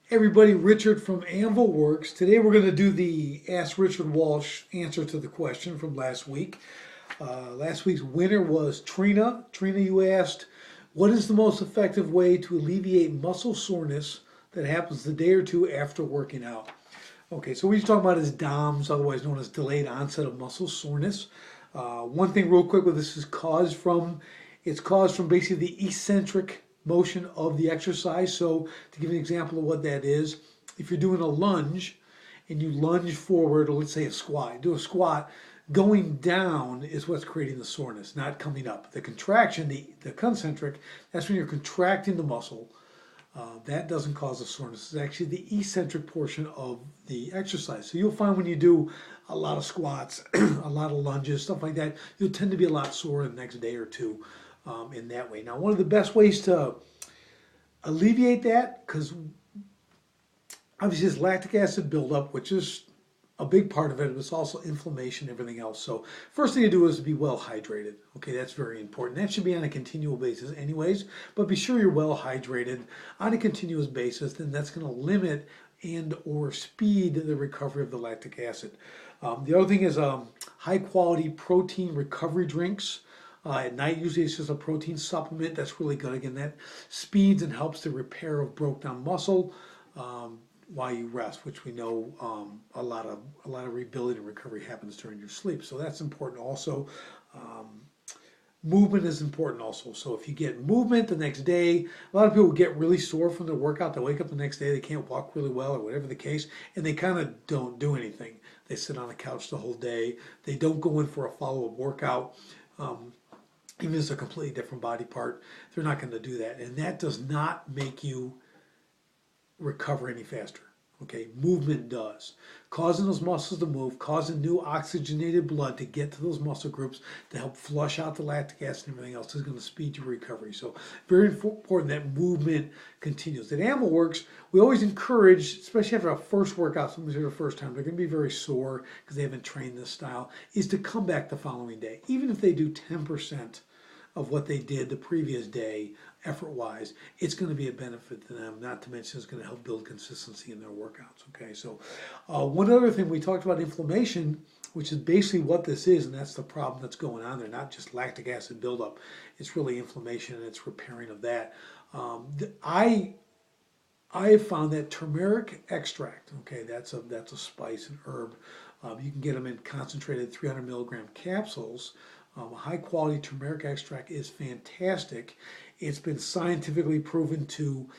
Everybody, Richard from Anvilworks. Today we're going to do the Ask Richard Walsh answer to the question from last week. Last week's winner was Trina. Trina, you asked, what is the most effective way to alleviate muscle soreness that happens the day or two after working out? Okay, so what he's talking about is DOMS, otherwise known as delayed onset of muscle soreness. One thing real quick with this is it's caused from basically the eccentric motion of the exercise. So to give you an example of what that is, if you're doing a lunge and you lunge forward, or let's say a squat, do a squat, going down is what's creating the soreness, not coming up. The contraction, the concentric, that's when you're contracting the muscle. That doesn't cause the soreness. It's actually the eccentric portion of the exercise. So you'll find when you do a lot of squats, a lot of lunges, stuff like that, you'll tend to be a lot sore the next day or two in that way. Now, one of the best ways to alleviate that, because obviously it's lactic acid buildup, which is a big part of it, but it's also inflammation and everything else. So first thing to do is to be well hydrated. Okay, that's very important. That should be on a continual basis anyways, but be sure you're well hydrated on a continuous basis, then that's going to limit and or speed the recovery of the lactic acid. The other thing is high quality protein recovery drinks. At night, usually it's just a protein supplement. That's really good. Again, that speeds and helps the repair of broke down muscle while you rest, which we know a lot of rebuilding and recovery happens during your sleep. So that's important also. Movement is important also. So if you get movement the next day, a lot of people get really sore from their workout. They wake up the next day, they can't walk really well or whatever the case, and they kind of don't do anything. They sit on the couch the whole day. They don't go in for a follow-up workout. Even if it's a completely different body part, they're not going to do that. And that does not make you recover any faster. Okay, movement does. Causing those muscles to move, causing new oxygenated blood to get to those muscle groups to help flush out the lactic acid and everything else is going to speed your recovery. So very important that movement continues. At Anvilworks, we always encourage, especially after our first workout, somebody's here the first time, they're going to be very sore because they haven't trained this style, is to come back the following day. Even if they do 10% of what they did the previous day, effort-wise, it's going to be a benefit to them, not to mention it's going to help build consistency in their workouts, okay? So one other thing, we talked about inflammation, which is basically what this is, and that's the problem that's going on there, not just lactic acid buildup. It's really inflammation and it's repairing of that. I have found that turmeric extract, okay, that's a spice and herb. You can get them in concentrated 300 milligram capsules. High quality turmeric extract is fantastic. It's been scientifically proven to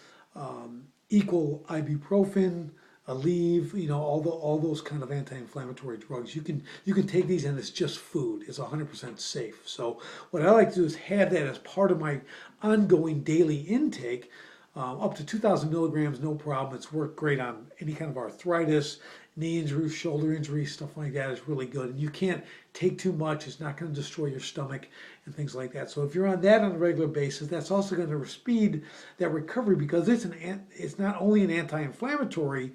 equal ibuprofen, Aleve, all those kind of anti-inflammatory drugs. You can take these and it's just food. It's 100% safe. So what I like to do is have that as part of my ongoing daily intake. Up to 2,000 milligrams, no problem. It's worked great on any kind of arthritis, knee injuries, shoulder injuries, stuff like that is really good. And you can't take too much. It's not going to destroy your stomach and things like that. So if you're on that on a regular basis, that's also going to speed that recovery because it's not only an anti-inflammatory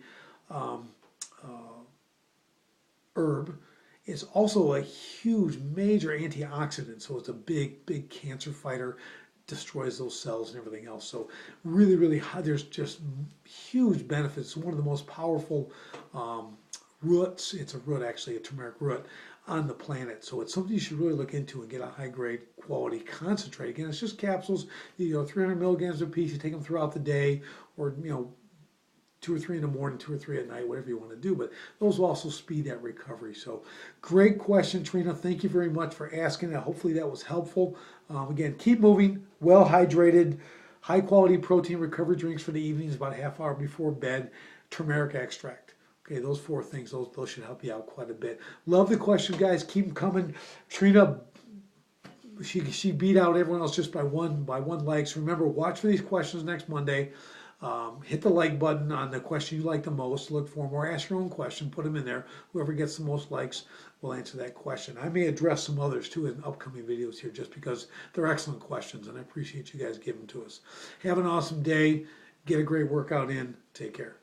herb, it's also a huge, major antioxidant. So it's a big cancer fighter, destroys those cells and everything else. So really, really high, there's just huge benefits. One of the most powerful roots, it's a root actually, a turmeric root, on the planet. So it's something you should really look into and get a high grade quality concentrate. Again, it's just capsules, 300 milligrams a piece. You take them throughout the day, or 2 or 3 in the morning, 2 or 3 at night, whatever you want to do. But those will also speed that recovery. So great question, Trina. Thank you very much for asking that. Hopefully that was helpful. Again, keep moving, well hydrated, high quality protein recovery drinks for the evenings, about a half hour before bed, turmeric extract. Okay, those 4 things, those should help you out quite a bit. Love the question, guys. Keep them coming. Trina, she beat out everyone else just by one like. So remember, watch for these questions next Monday. Hit the like button on the question you like the most, look for them, or ask your own question, put them in there. Whoever gets the most likes will answer that question. I may address some others too in upcoming videos here just because they're excellent questions and I appreciate you guys giving them to us. Have an awesome day. Get a great workout in. Take care.